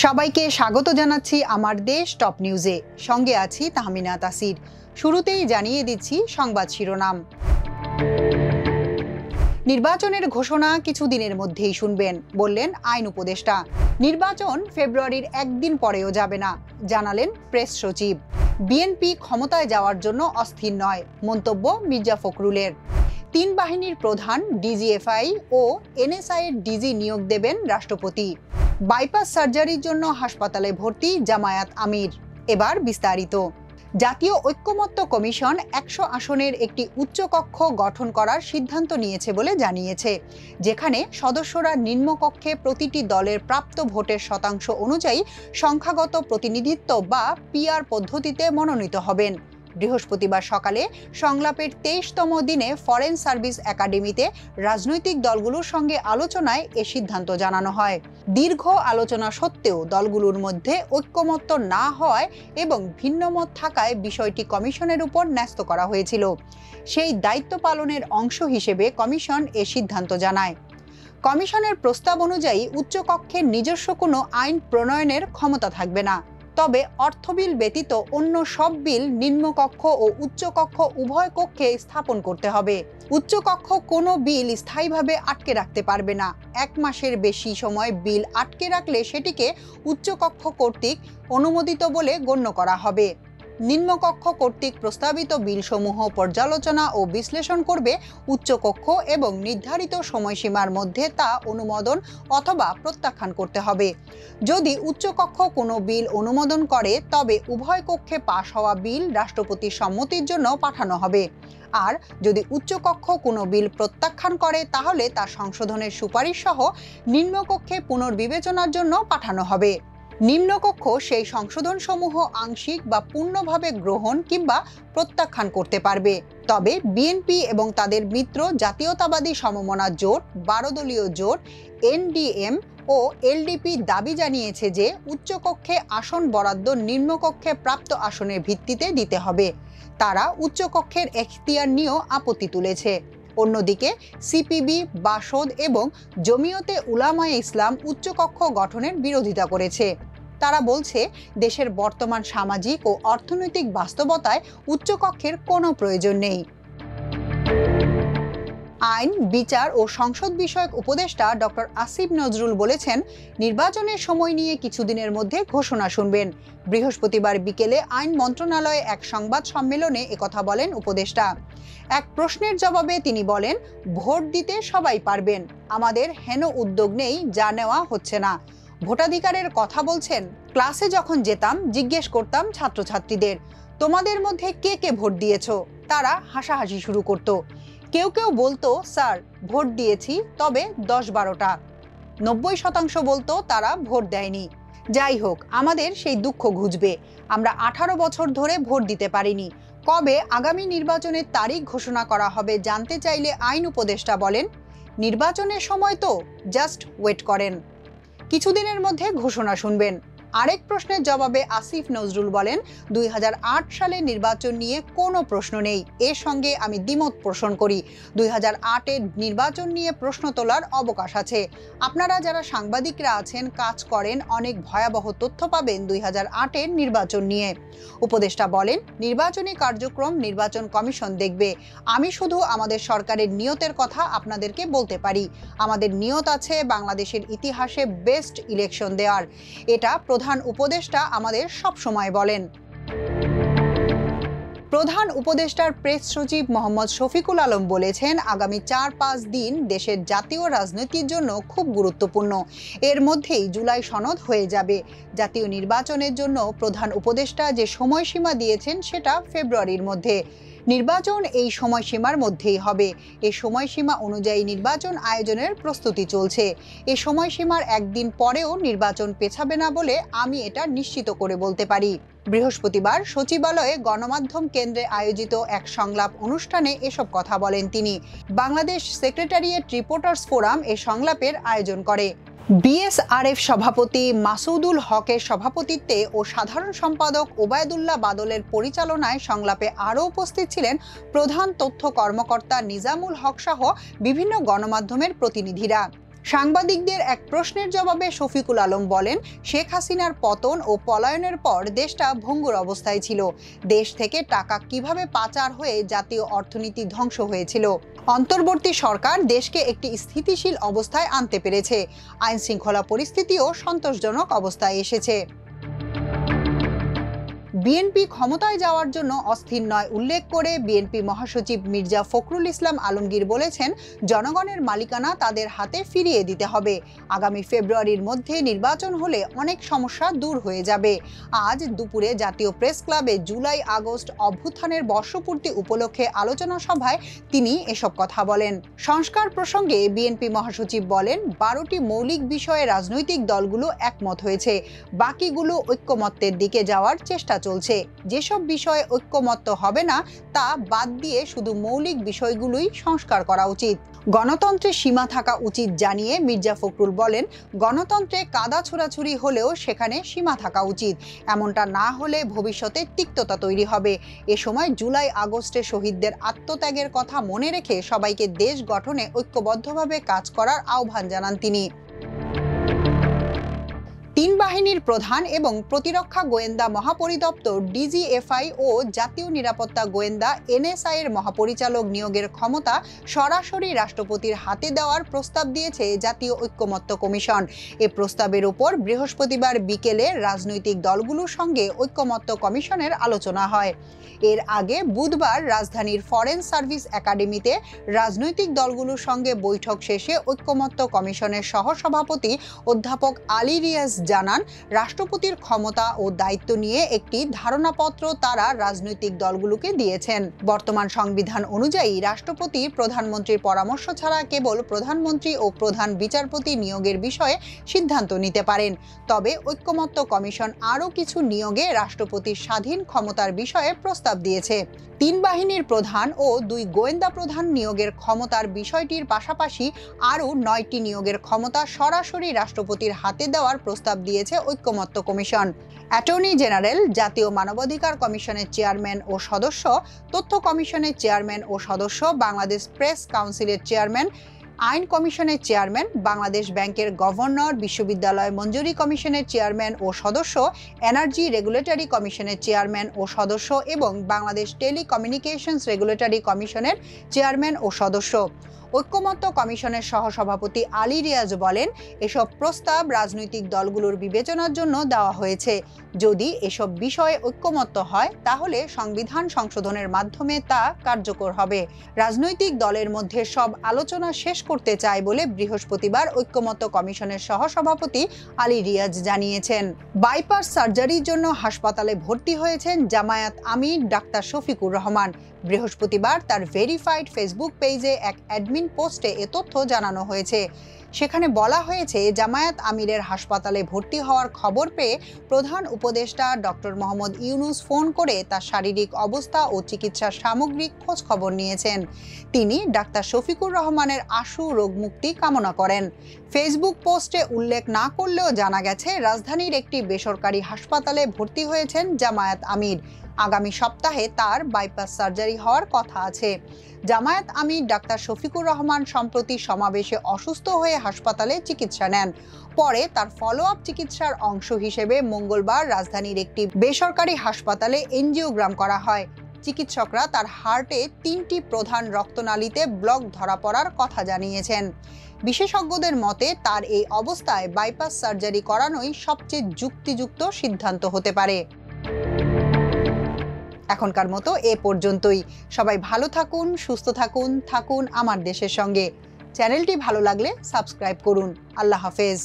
সবাইকে স্বাগত জানাচ্ছি আমার দেশ টপ নিউজে। সঙ্গে আছি তাহমিনা তাসির। শুরুতেই জানিয়ে দিচ্ছি সংবাদ শিরোনাম। নির্বাচনের ঘোষণা কিছুদিনের মধ্যেই শুনবেন, বললেন আইন উপদেষ্টা। নির্বাচন ফেব্রুয়ারির একদিন পরেও যাবে না, জানালেন প্রেস সচিব। বিএনপি ক্ষমতায় যাওয়ার জন্য অস্থির নয়, মন্তব্য মির্জা ফখরুলের। 3 বাহিনীর প্রধান, ডিজিএফআই ও এনএসআই এর ডিজি নিয়োগ দেবেন রাষ্ট্রপতি। বাইপাস সার্জারির জন্য হাসপাতালে ভর্তি জামায়াত আমির। এবার বিস্তারিত। জাতীয় ঐক্যমত্য কমিশন 100 আসনের একটি উচ্চকক্ষ গঠন করার সিদ্ধান্ত নিয়েছে বলে জানিয়েছে, যেখানে সদস্যরা নিম্নকক্ষে প্রতিটি দলের প্রাপ্ত ভোটের শতাংশ অনুযায়ী সংখ্যাগত প্রতিনিধিত্ব বা পিআর পদ্ধতিতে মনোনীত হবেন। বৃহস্পতিবার সকালে সংলাপের 23তম দিনে ফরেন সার্ভিস একাডেমিতে রাজনৈতিক দলগুলোর সঙ্গে আলোচনায় এ সিদ্ধান্ত জানানো হয়। দীর্ঘ আলোচনা সত্ত্বেও দলগুলোর মধ্যে ঐক্যমত্য না হওয়ায় এবং ভিন্নমত থাকায় বিষয়টি কমিশনের উপর ন্যস্ত করা হয়েছিল। সেই দায়িত্ব পালনের অংশ হিসেবে কমিশন এ সিদ্ধান্ত জানায়। কমিশনের প্রস্তাব অনুযায়ী উচ্চকক্ষের নিজস্ব কোনো আইন প্রণয়নের ক্ষমতা থাকবে না, তবে অর্থ বিল ব্যতীত অন্য সব বিল নিম্নকক্ষ ও উচ্চকক্ষ উভয় কক্ষে স্থাপন করতে হবে। উচ্চকক্ষ কোনো বিল স্থায়ীভাবে আটকে রাখতে পারবে না। 1 মাসের বেশি সময় বিল আটকে রাখলে সেটিকে উচ্চকক্ষ কর্তৃক অনুমোদিত বলে গণ্য করা হবে। নিম্নকক্ষ কর্তৃক প্রস্তাবিত বিলসমূহ পর্যালোচনা ও বিশ্লেষণ করবে উচ্চকক্ষ এবং নির্ধারিত সময়সীমার মধ্যে তা অনুমোদন অথবা প্রত্যাখ্যান করতে হবে। যদি উচ্চকক্ষ কোনো বিল অনুমোদন করে, তবে উভয় কক্ষে পাশ হওয়া বিল রাষ্ট্রপতির সম্মতির জন্য পাঠানো হবে। আর যদি উচ্চকক্ষ কোনো বিল প্রত্যাখ্যান করে, তাহলে তা সংশোধনের সুপারিশ সহ নিম্নকক্ষে পুনর্বিবেচনার জন্য পাঠানো হবে। নিম্নকক্ষ সেই সংশোধনসমূহ আংশিক বা পূর্ণভাবে গ্রহণ কিংবা প্রত্যাখ্যান করতে পারবে। তবে বিএনপি এবং তাদের মিত্র জাতীয়তাবাদী সমমনা জোট, 12 দলীয় জোট, এনডিএম ও এলডিপি দাবি জানিয়েছে যে উচ্চকক্ষে আসন বরাদ্দ নিম্নকক্ষে প্রাপ্ত আসনের ভিত্তিতে দিতে হবে। তারা উচ্চকক্ষের এখতিয়ার নিয়েও আপত্তি তুলেছে। অন্যদিকে সিপিবি, বাসদ এবং জমিয়তে উলামায়ে ইসলাম উচ্চকক্ষ গঠনের বিরোধিতা করেছে। তারা বলছে, দেশের বর্তমান সামাজিক ও অর্থনৈতিক বাস্তবতায় উচ্চকক্ষের কোনো প্রয়োজন নেই। আইন, বিচার ও সংসদ বিষয়ক উপদেষ্টা ডক্টর আসিফ নজরুল বলেছেন, নির্বাচনের সময় নিয়ে কিছুদিনের মধ্যে ঘোষণা শুনবেন। বৃহস্পতিবার বিকেলে আইন মন্ত্রণালয়ে এক সংবাদ সম্মেলনে একথা বলেন উপদেষ্টা। এক প্রশ্নের জবাবে তিনি বলেন, ভোট দিতে সবাই পারবেন, আমাদের হেন উদ্যোগ নেই যা নেওয়া হচ্ছে না। ভোটাধিকারের কথা বলছেন। ক্লাসে যখন যেতাম জিজ্ঞেস করতাম ছাত্রছাত্রীদের, তোমাদের মধ্যে কে কে ভোট দিয়েছ? তারা হাসাহাসি শুরু করত। কেউ কেউ বলতো, স্যার ভোট দিয়েছি, তবে 10-12টা। 90% বলতো তারা ভোট দেয়নি। যাই হোক, আমাদের সেই দুঃখ ঘুচবে। আমরা 18 বছর ধরে ভোট দিতে পারিনি। কবে আগামী নির্বাচনের তারিখ ঘোষণা করা হবে জানতে চাইলে আইন উপদেষ্টা বলেন, নির্বাচনের সময় তো জাস্ট ওয়েট করেন, কিছুদিনের মধ্যে ঘোষণা শুনবেন। আরেক প্রশ্নের জবাবে আসিফ নজরুল বলেন, 2008 সালে নির্বাচন নিয়ে কোনো প্রশ্ন নেই, এর সঙ্গে আমি দ্বিমত পোষণ করি। 2008-এর নির্বাচন নিয়ে প্রশ্ন তোলার অবকাশ আছে। আপনারা যারা সাংবাদিকরা আছেন, কাজ করেন, অনেক ভয়াবহ তথ্য পাবেন 2008-এর নির্বাচন নিয়ে। উপদেষ্টা বলেন, নির্বাচনী কার্যক্রম নির্বাচন কমিশন দেখবে। আমি শুধু আমাদের সরকারের নিয়তের কথা আপনাদেরকে বলতে পারি। আমাদের নিয়ত আছে বাংলাদেশের ইতিহাসে বেস্ট ইলেকশন দেওয়ার। এটা প্রধান উপদেষ্টা আমাদের সব সময় বলেন। প্রধান উপদেষ্টার প্রেস সচিব মোহাম্মদ শফিকুল আলম বলেছেন, আগামী 4-5 দিন দেশের জাতীয় রাজনীতির জন্য খুব গুরুত্বপূর্ণ। এর মধ্যেই জুলাই সনদ হয়ে যাবে। জাতীয় নির্বাচনের জন্য প্রধান উপদেষ্টা যে সময়সীমা দিয়েছেন সেটা ফেব্রুয়ারির মধ্যে। নির্বাচন এই সময়সীমার মধ্যেই হবে। এই সময়সীমা অনুযায়ী নির্বাচন আয়োজনের প্রস্তুতি চলছে। এই সময়সীমার একদিন পরেও নির্বাচন পেছাবে না বলে আমি এটা নিশ্চিত করে বলতে পারি। বৃহস্পতিবার সচিবালয়ে গণমাধ্যম কেন্দ্রে আয়োজিত এক সংলাপ অনুষ্ঠানে এসব কথা বলেন তিনি। বাংলাদেশ সেক্রেটারিয়েট রিপোর্টার্স ফোরাম এ সংলাপের আয়োজন করে। বিএসআরএফ সভাপতি মাসুদুল হকের সভাপতিত্বে ও সাধারণ সম্পাদক ওবায়দুল্লাহ বাদলের পরিচালনায় সংলাপে আরও উপস্থিত ছিলেন প্রধান তথ্য কর্মকর্তা নিজামুল হক সহ বিভিন্ন গণমাধ্যমের প্রতিনিধিরা। সাংবাদিকদের এক প্রশ্নের জবাবে শফিকুল আলম বলেন, শেখ হাসিনার পতন ও পলায়নের পর দেশটা ভঙ্গুর অবস্থায় ছিল। দেশ থেকে টাকা কিভাবে পাচার হয়ে জাতীয় অর্থনীতি ধ্বংস হয়েছিল। অন্তর্বর্তী সরকার দেশকে একটি স্থিতিশীল অবস্থায় আনতে পেরেছে। আইন শৃঙ্খলা পরিস্থিতিও সন্তোষজনক অবস্থায় এসেছে। বিএনপি ক্ষমতায় যাওয়ার জন্য অস্থির নয় উল্লেখ করে বিএনপি মহাসচিব মির্জা ফখরুল ইসলাম আলমগীর বলেছেন, জনগণের মালিকানা তাদের হাতে ফিরিয়ে দিতে হবে। আগামী ফেব্রুয়ারির মধ্যে নির্বাচন হলে অনেক সমস্যা দূর হয়ে যাবে। আজ দুপুরে জাতীয় প্রেস ক্লাবে জুলাই আগস্ট অভ্যুত্থানের বর্ষপূর্তি উপলক্ষে আলোচনা সভায় তিনি এসব কথা বলেন। সংস্কার প্রসঙ্গে বিএনপি মহাসচিব বলেন, 12টি মৌলিক বিষয়ে রাজনৈতিক দলগুলো একমত হয়েছে, বাকিগুলো ঐক্যমত্যের দিকে যাওয়ার চেষ্টা চলছে। যেসব বিষয়ে ঐক্যমত্য হবে না তা বাদ দিয়ে শুধু মৌলিক বিষয়গুলোই সংস্কার করা উচিত। গণতন্ত্রের সীমা থাকা উচিত জানিয়ে মির্জা ফখরুল বলেন, গণতন্ত্রে কাদা ছোড়াছুড়ি হলেও সেখানে সীমা থাকা উচিত। এমনটা না হলে ভবিষ্যতে তিক্ততা তৈরি হবে। এ সময় জুলাই আগস্টে শহীদদের আত্মত্যাগের কথা মনে রেখে সবাইকে দেশ গঠনে ঐক্যবদ্ধভাবে কাজ করার আহ্বান জানান তিনি। তিন বাহিনীর প্রধান এবং প্রতিরক্ষা গোয়েন্দা মহাপরিদপ্তর ডিজিএফআই ও জাতীয় নিরাপত্তা গোয়েন্দা এনএসআই এর মহাপরিচালক নিয়োগের ক্ষমতা সরাসরি রাষ্ট্রপতির হাতে দেওয়ার প্রস্তাব দিয়েছে জাতীয় ঐক্যমত্য কমিশন। এ প্রস্তাবের উপর বৃহস্পতিবার বিকেলে রাজনৈতিক দলগুলোর সঙ্গে ঐক্যমত্য কমিশনের আলোচনা হয়। এর আগে বুধবার রাজধানীর ফরেন সার্ভিস একাডেমিতে রাজনৈতিক দলগুলোর সঙ্গে বৈঠক শেষে ঐক্যমত্য কমিশনের সহসভাপতি অধ্যাপক আলী রিয়াজ জানান, রাষ্ট্রপতির ক্ষমতা ও দায়িত্ব নিয়ে একটি ধারণাপত্র তারা রাজনৈতিক দলগুলোকে দিয়েছেন। বর্তমান সংবিধান অনুযায়ী রাষ্ট্রপতি প্রধানমন্ত্রীর পরামর্শ ছাড়া কেবল প্রধানমন্ত্রী ও প্রধান বিচারপতি নিয়োগের বিষয়ে সিদ্ধান্ত নিতে পারেন। তবে ঐক্যমত্য কমিশন আরও কিছু নিয়োগে রাষ্ট্রপতির স্বাধীন ক্ষমতার বিষয়ে প্রস্তাব দিয়েছে। তিন বাহিনীর প্রধান ও 2 গোয়েন্দা প্রধান নিয়োগের ক্ষমতার বিষয়টির পাশাপাশি আরও 9টি নিয়োগের ক্ষমতা সরাসরি রাষ্ট্রপতির হাতে দেওয়ার প্রস্তাব দিয়েছে ঐক্যমত্য কমিশন। অ্যাটর্নি জেনারেল, জাতীয় মানবাধিকার কমিশনের চেয়ারম্যান ও সদস্য, তথ্য কমিশনের চেয়ারম্যান ও সদস্য, বাংলাদেশ প্রেস কাউন্সিলের চেয়ারম্যান, আইন কমিশনের চেয়ারম্যান, বাংলাদেশ ব্যাংকের গভর্নর, বিশ্ববিদ্যালয় মঞ্জুরি কমিশনের চেয়ারম্যান ও সদস্য, এনার্জি রেগুলেটরি কমিশনের চেয়ারম্যান ও সদস্য এবং বাংলাদেশ টেলিকমিউনিকেশনস রেগুলেটরি কমিশনের চেয়ারম্যান ও সদস্য। ঐক্যমত্য কমিশনের সহসভাপতি আলী রিয়াজ বলেন, এসব প্রস্তাব রাজনৈতিক দলগুলোর বিবেচনার জন্য দেওয়া হয়েছে। যদি এসব বিষয়ে ঐক্যমত্য হয় তাহলে সংবিধান সংশোধনের মাধ্যমে তা কার্যকর হবে। রাজনৈতিক দলের মধ্যে সব আলোচনা শেষ করতে চায় বলে বৃহস্পতিবার ঐক্যমত্য কমিশনের সহসভাপতি আলী রিয়াজ জানিয়েছেন। বাইপাস সার্জারির জন্য হাসপাতালে ভর্তি হয়েছেন জামায়াত আমির ডাক্তার শফিকুর রহমান। বৃহস্পতিবার তার ভেরিফাইড ফেসবুক পেজে এক অ্যাডমিন পোস্টে এ তথ্য জানানো হয়েছে। সেখানে বলা হয়েছে, জামায়াত আমিরের হাসপাতালে ভর্তি হওয়ার খবর পেয়ে প্রধান উপদেষ্টা ডক্টর মোহাম্মদ ইউনূস ফোন করে তার শারীরিক অবস্থা ও চিকিৎসার সামগ্রিক খোঁজ খবর নিয়েছেন। তিনি ডাক্তার শফিকুর রহমানের আশু রোগমুক্তি কামনা করেন। ফেসবুক পোস্টে উল্লেখ না করলেও জানা গেছে, রাজধানীর একটি বেসরকারি হাসপাতালে ভর্তি হয়েছেন জামায়াত আমির। আগামী সপ্তাহে তার বাইপাস সার্জারি হওয়ার কথা আছে। জামায়াত আমির ডাক্তার শফিকুর রহমান সম্প্রতি সমাবেশে অসুস্থ হয়ে হাসপাতালে চিকিৎসা নেন। পরে তার ফলো আপ চিকিৎসার অংশ হিসেবে মঙ্গলবার রাজধানীর একটি বেসরকারি হাসপাতালে এনজিওগ্রাম করা হয়। চিকিৎসকরা তার হার্টে 3টি প্রধান রক্তনালীতে ব্লক ধরা পড়ার কথা জানিয়েছেন। বিশেষজ্ঞদের মতে তার এই অবস্থায় বাইপাস সার্জারি করানোই সবচেয়ে যুক্তিযুক্ত সিদ্ধান্ত হতে পারে। এখনকার মতো এ পর্যন্তই। সবাই ভালো থাকুন, সুস্থ থাকুন আমার দেশের সঙ্গে। চ্যানেলটি ভালো লাগলে সাবস্ক্রাইব করুন। আল্লাহ হাফেজ।